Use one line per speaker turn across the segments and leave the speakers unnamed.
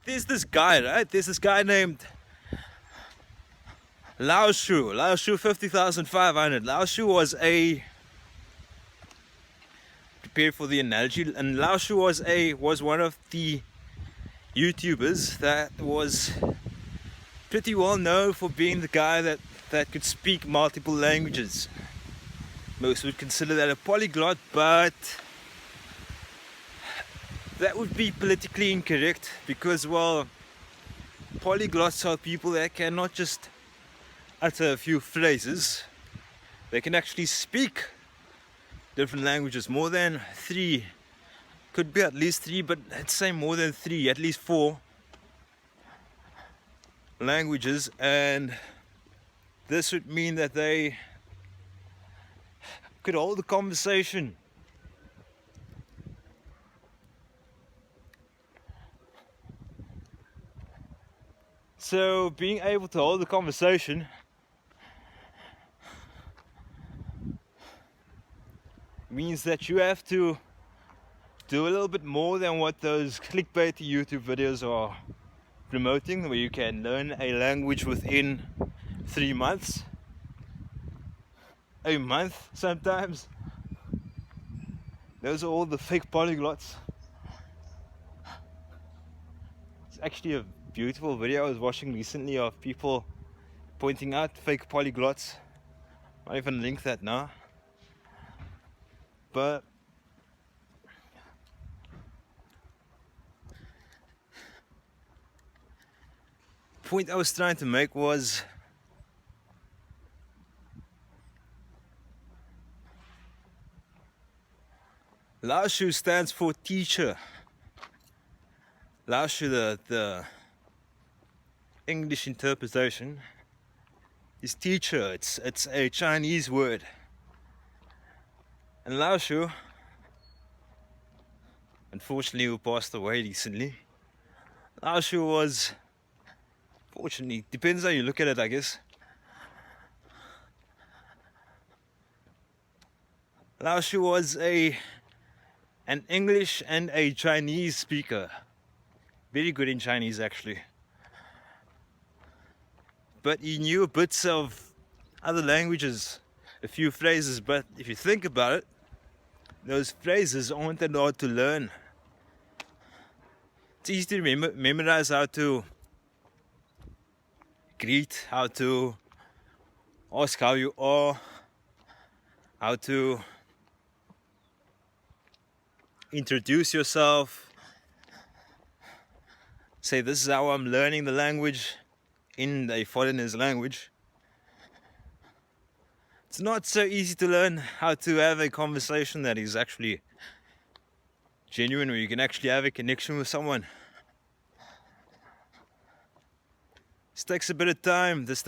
There's this guy, right? There's this guy named Lao Shu. Lao Shu 50,500. Lao Shu was a, prepare for the analogy, and Lao Shu was one of the YouTubers that was pretty well known for being the guy that could speak multiple languages. Most would consider that a polyglot, but that would be politically incorrect because, well, polyglots are people that can not just utter a few phrases, they can actually speak different languages, more than 3, could be at least 3, but let's say more than 3, at least 4 languages, and this would mean that they could hold a conversation. So being able to hold a conversation means that you have to do a little bit more than what those clickbaity YouTube videos are promoting, where you can learn a language within 3 months, a month sometimes. Those are all the fake polyglots. It's actually a beautiful video I was watching recently of people pointing out fake polyglots. I'll even link that now. But the point I was trying to make was Lao Shu stands for teacher. Lao Shu, the English interpretation, is teacher. It's a Chinese word. And Lao Shu, unfortunately, who passed away recently, Lao Shu was, fortunately, depends how you look at it, I guess. Lao Shu was an English and a Chinese speaker. Very good in Chinese, actually. But he knew bits of other languages, a few phrases, but if you think about it, those phrases aren't that hard to learn. It's easy to memorize how to greet, how to ask how you are, how to introduce yourself, say this is how I'm learning the language in a foreigner's language. It's not so easy to learn how to have a conversation that is actually genuine, where you can actually have a connection with someone. This takes a bit of time. This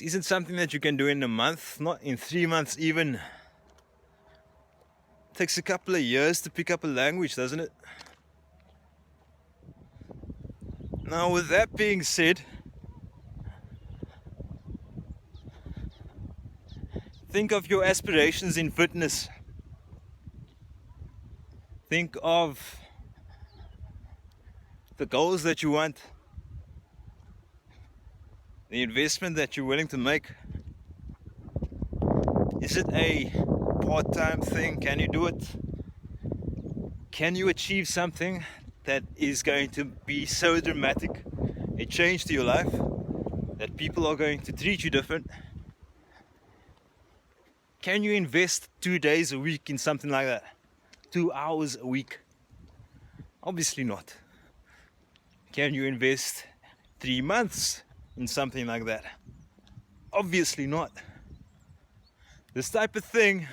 isn't something that you can do in a month, not in 3 months even. It takes a couple of years to pick up a language, doesn't it? Now, with that being said, think of your aspirations in fitness. Think of the goals that you want, the investment that you're willing to make. Is it a part-time thing? Can you do it? Can you achieve something that is going to be so dramatic, a change to your life, that people are going to treat you different? Can you invest 2 days a week in something like that? 2 hours a week? Obviously not. Can you invest 3 months in something like that? Obviously not. This type of thing,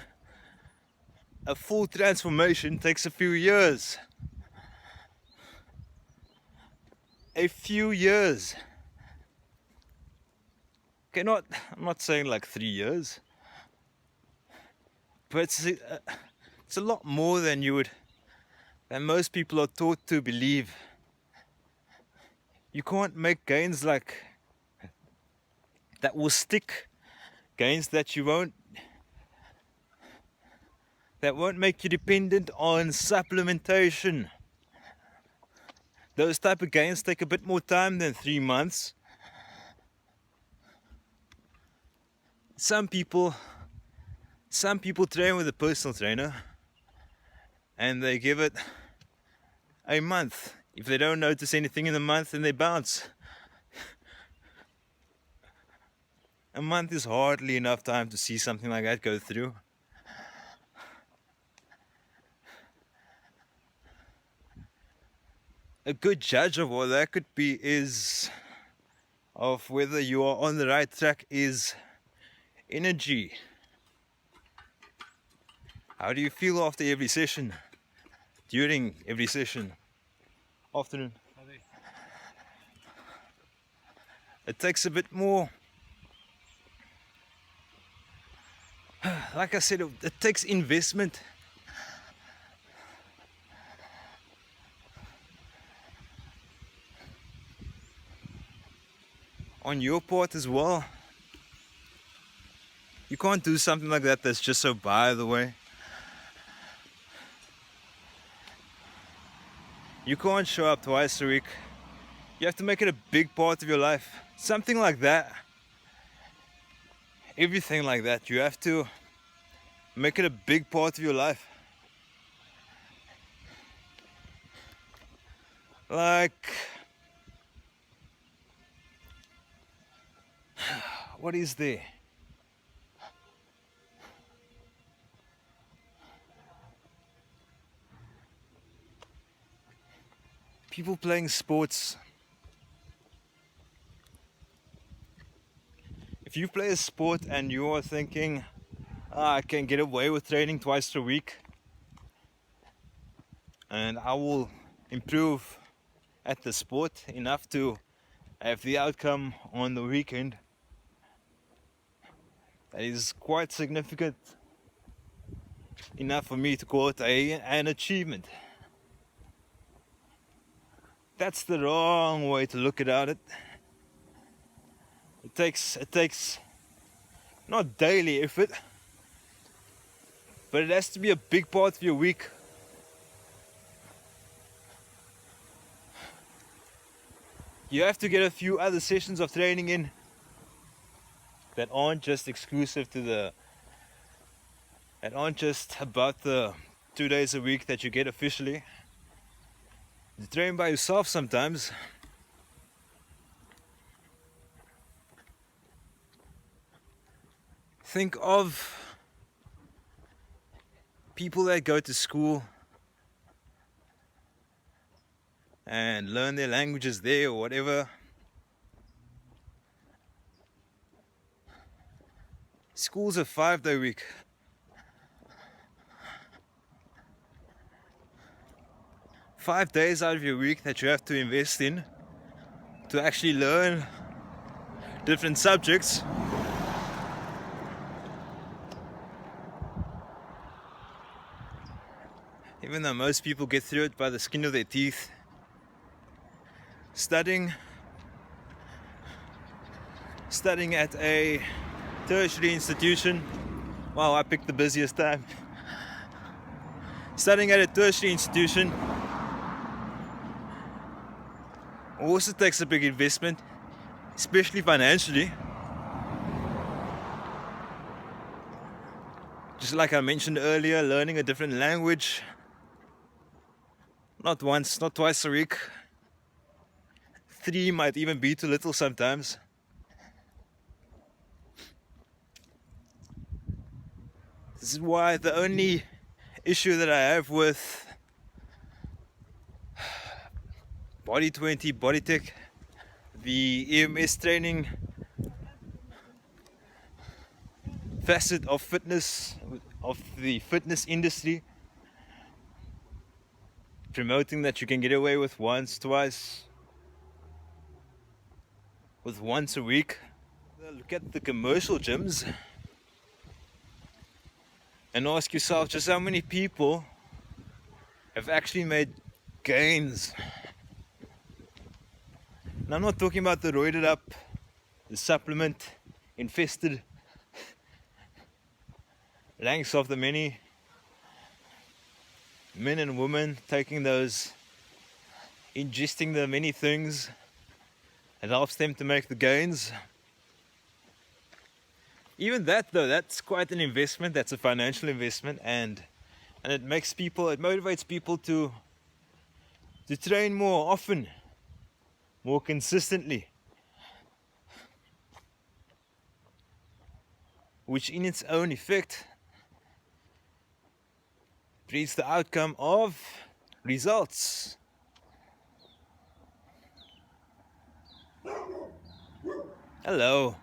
a full transformation, takes a few years. A few years. Okay, I'm not saying like 3 years, but it's a lot more than most people are taught to believe. You can't make gains like that will stick, gains that won't make you dependent on supplementation. Those type of gains take a bit more time than 3 months. Some people train with a personal trainer and they give it a month. If they don't notice anything in the month, then they bounce. A month is hardly enough time to see something like that go through. A good judge of what that could be is of whether you are on the right track is energy. How do you feel after every session? During every session? Afternoon. It takes a bit more. Like I said, it takes investment. On your part as well. You can't do something like that that's just so by the way. You can't show up twice a week. You have to make it a big part of your life. Something like that. Everything like that. You have to make it a big part of your life. Like, what is there? People playing sports. If you play a sport and you are thinking, I can get away with training twice a week and I will improve at the sport enough to have the outcome on the weekend, that is quite significant enough for me to call it an achievement. That's the wrong way to look at it. It takes not daily effort, but it has to be a big part of your week. You have to get a few other sessions of training in that aren't just exclusive to that aren't just about the 2 days a week that you get officially. You train by yourself sometimes. Think of people that go to school and learn their languages there or whatever. School's a 5-day week. Five days out of your week that you have to invest in to actually learn different subjects. Even though most people get through it by the skin of their teeth, studying at a tertiary institution, wow, I picked the busiest time. Studying at a tertiary institution also takes a big investment, especially financially. Just like I mentioned earlier, learning a different language, not once, not twice a week. 3 might even be too little sometimes. This is why the only issue that I have with Body 20, Body Tech, the EMS training facet of fitness, of the fitness industry, promoting that you can get away with once, twice, with once a week. Look at the commercial gyms and ask yourself just how many people have actually made gains. And I'm not talking about the roided up, the supplement infested ranks of the many men and women taking those ingesting the many things. It helps them to make the gains. Even that though, that's quite an investment. That's a financial investment, and it motivates people to train more often, more consistently, which in its own effect breeds the outcome of results. Hello.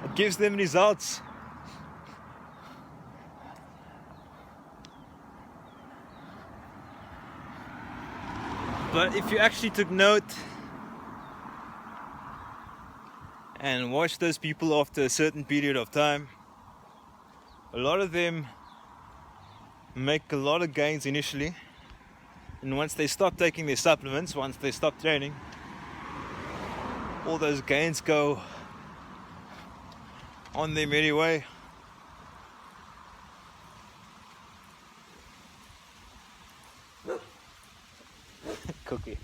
It gives them results. But if you actually took note and watched those people after a certain period of time, a lot of them make a lot of gains initially, and once they stop taking their supplements, once they stop training, all those gains go on their merry way. Cookie.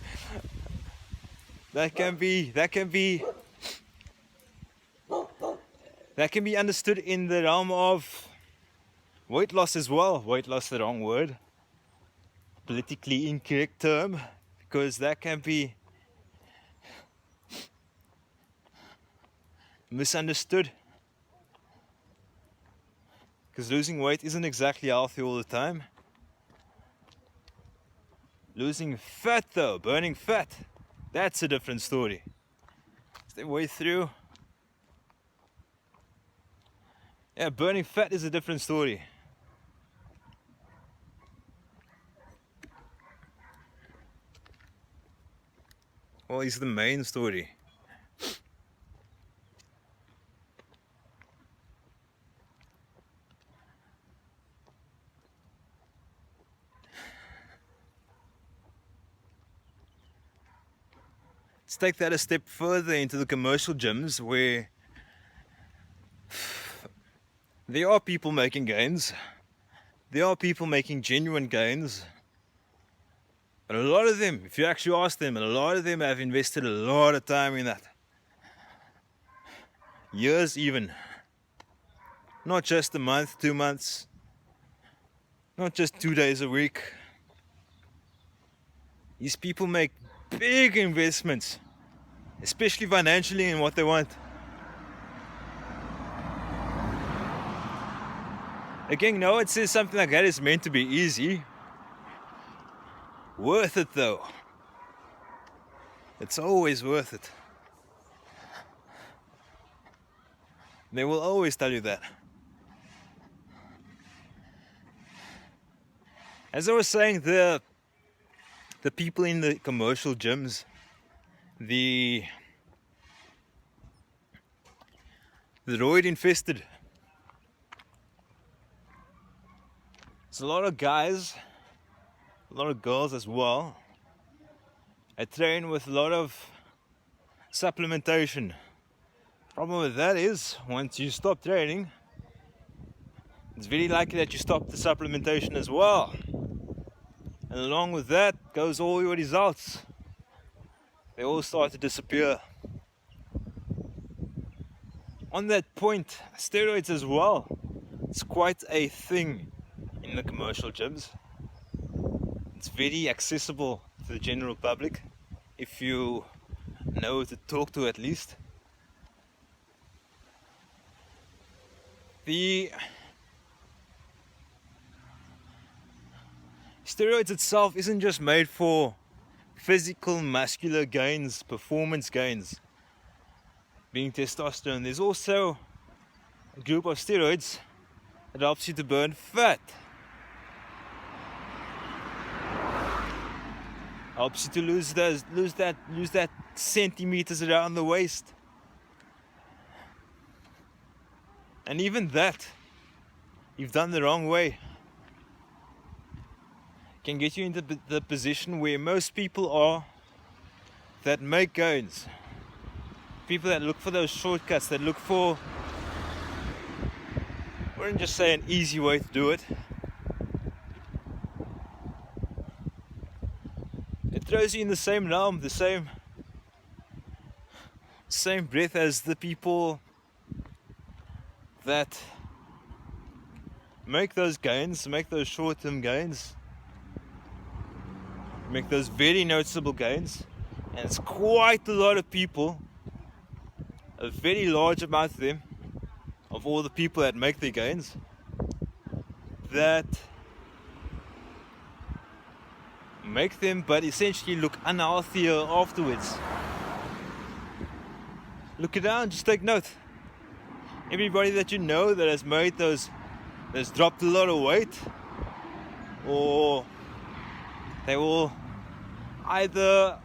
That can be understood in the realm of weight loss as well. Weight loss, the wrong word, politically incorrect term, because that can be misunderstood. Because losing weight isn't exactly healthy all the time. Losing fat though, burning fat, that's a different story. Stay way through. Yeah, burning fat is a different story. Well, it's the main story. Let's take that a step further into the commercial gyms, where there are people making gains. There are people making genuine gains. But a lot of them, if you actually ask them, and a lot of them have invested a lot of time in that. Years even. Not just a month, 2 months. Not just 2 days a week. These people make big investments, especially financially, in what they want. Again, no one says something like that is meant to be easy. Worth it though. It's always worth it. They will always tell you that. As I was saying, the people in the commercial gyms, the roid infested. There's a lot of guys, a lot of girls as well. I train with a lot of supplementation. Problem with that is, once you stop training, it's very likely that you stop the supplementation as well. And along with that goes all your results. They all start to disappear. On that point, steroids as well. It's quite a thing in the commercial gyms. It's very accessible to the general public, if you know who to talk to at least. The steroids itself isn't just made for physical muscular gains, performance gains, being testosterone. There's also a group of steroids that helps you to burn fat, helps you to lose that centimeters around the waist. And even that, you've done the wrong way, can get you into the position where most people are that make gains. People that look for those shortcuts, that look for, I wouldn't just say an easy way to do it, throws you in the same realm, the same breath as the people that make those gains, make those short-term gains, make those very noticeable gains. And it's quite a lot of people, a very large amount of them, of all the people that make their gains, that make them but essentially look unhealthier afterwards. Look around, just take note. Everybody that you know that has made those, that's dropped a lot of weight, or they will either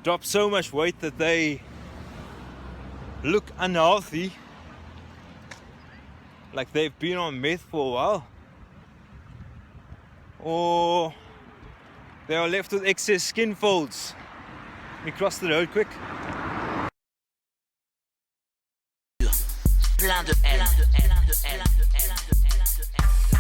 drop so much weight that they look unhealthy, like they've been on meth for a while, or they are left with excess skin folds. Let me cross the road quick.
Plein de haine, de haine, de haine, de haine, de haine, de haine.